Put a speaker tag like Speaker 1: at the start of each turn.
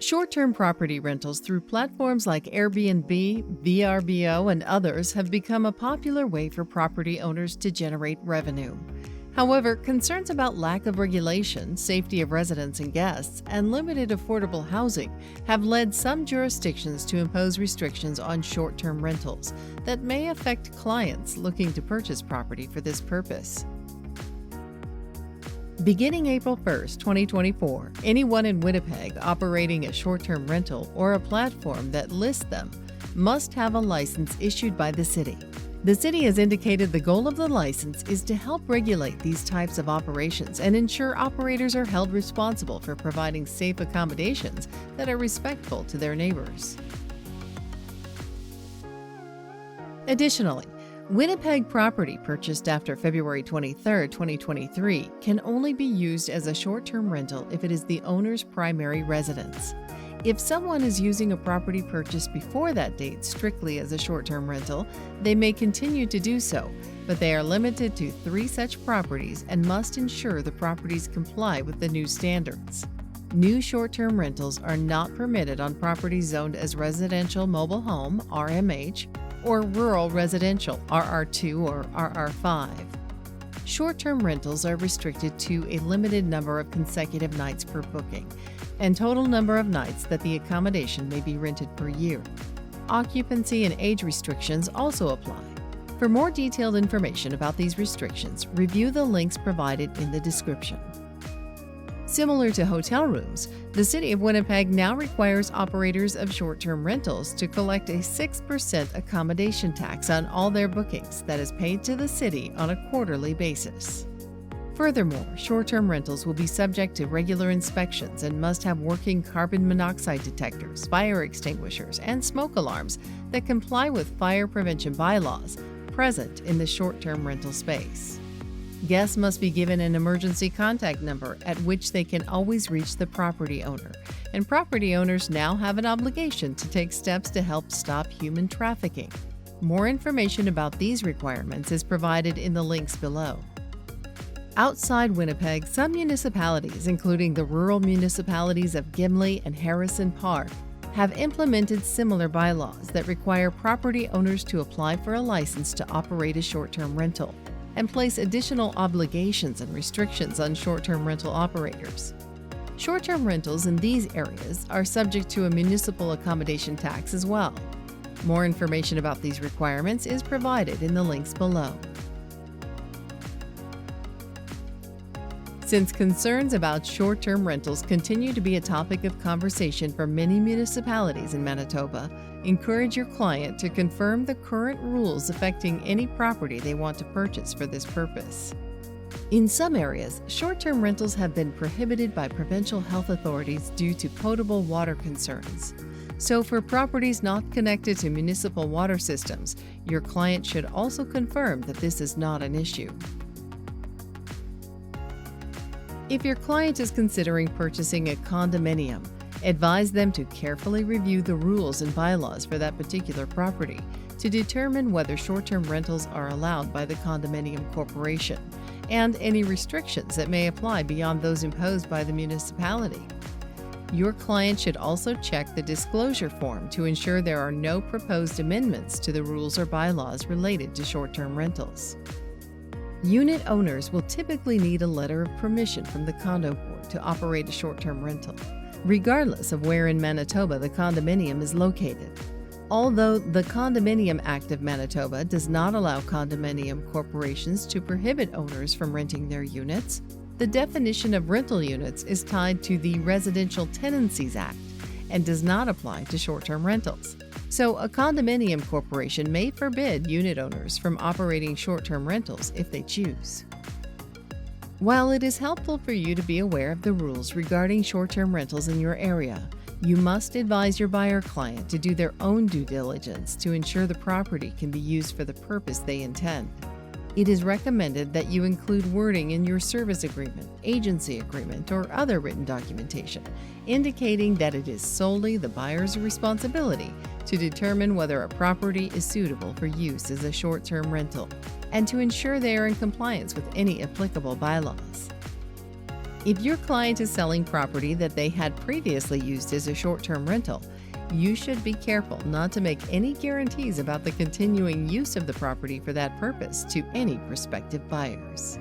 Speaker 1: Short-term property rentals through platforms like Airbnb, Vrbo, and others have become a popular way for property owners to generate revenue. However, concerns about lack of regulation, safety of residents and guests, and limited affordable housing have led some jurisdictions to impose restrictions on short-term rentals that may affect clients looking to purchase property for this purpose. Beginning April 1, 2024, anyone in Winnipeg operating a short-term rental or a platform that lists them must have a license issued by the city. The city has indicated the goal of the license is to help regulate these types of operations and ensure operators are held responsible for providing safe accommodations that are respectful to their neighbors. Additionally, Winnipeg property purchased after February 23, 2023 can only be used as a short-term rental if it is the owner's primary residence. If someone is using a property purchased before that date strictly as a short-term rental, they may continue to do so, but they are limited to 3 such properties and must ensure the properties comply with the new standards. New short-term rentals are not permitted on properties zoned as residential mobile home (RMH) or rural residential (RR2 or RR5). Short-term rentals are restricted to a limited number of consecutive nights per booking and total number of nights that the accommodation may be rented per year. Occupancy and age restrictions also apply. For more detailed information about these restrictions, review the links provided in the description. Similar to hotel rooms, the City of Winnipeg now requires operators of short-term rentals to collect a 6% accommodation tax on all their bookings that is paid to the city on a quarterly basis. Furthermore, short-term rentals will be subject to regular inspections and must have working carbon monoxide detectors, fire extinguishers, and smoke alarms that comply with fire prevention bylaws present in the short-term rental space. Guests must be given an emergency contact number at which they can always reach the property owner, and property owners now have an obligation to take steps to help stop human trafficking. More information about these requirements is provided in the links below. Outside Winnipeg, some municipalities, including the rural municipalities of Gimli and Harrison Park, have implemented similar bylaws that require property owners to apply for a license to operate a short-term rental and place additional obligations and restrictions on short-term rental operators. Short-term rentals in these areas are subject to a municipal accommodation tax as well. More information about these requirements is provided in the links below. Since concerns about short-term rentals continue to be a topic of conversation for many municipalities in Manitoba, encourage your client to confirm the current rules affecting any property they want to purchase for this purpose. In some areas, short-term rentals have been prohibited by provincial health authorities due to potable water concerns. So for properties not connected to municipal water systems, your client should also confirm that this is not an issue. If your client is considering purchasing a condominium, advise them to carefully review the rules and bylaws for that particular property to determine whether short-term rentals are allowed by the condominium corporation and any restrictions that may apply beyond those imposed by the municipality. Your client should also check the disclosure form to ensure there are no proposed amendments to the rules or bylaws related to short-term rentals. Unit owners will typically need a letter of permission from the condo board to operate a short-term rental, regardless of where in Manitoba the condominium is located. Although the Condominium Act of Manitoba does not allow condominium corporations to prohibit owners from renting their units, the definition of rental units is tied to the Residential Tenancies Act and does not apply to short-term rentals. So a condominium corporation may forbid unit owners from operating short-term rentals if they choose. While it is helpful for you to be aware of the rules regarding short-term rentals in your area, you must advise your buyer client to do their own due diligence to ensure the property can be used for the purpose they intend. It is recommended that you include wording in your service agreement, agency agreement, or other written documentation, indicating that it is solely the buyer's responsibility to determine whether a property is suitable for use as a short-term rental, and to ensure they are in compliance with any applicable bylaws. If your client is selling property that they had previously used as a short-term rental, you should be careful not to make any guarantees about the continuing use of the property for that purpose to any prospective buyers.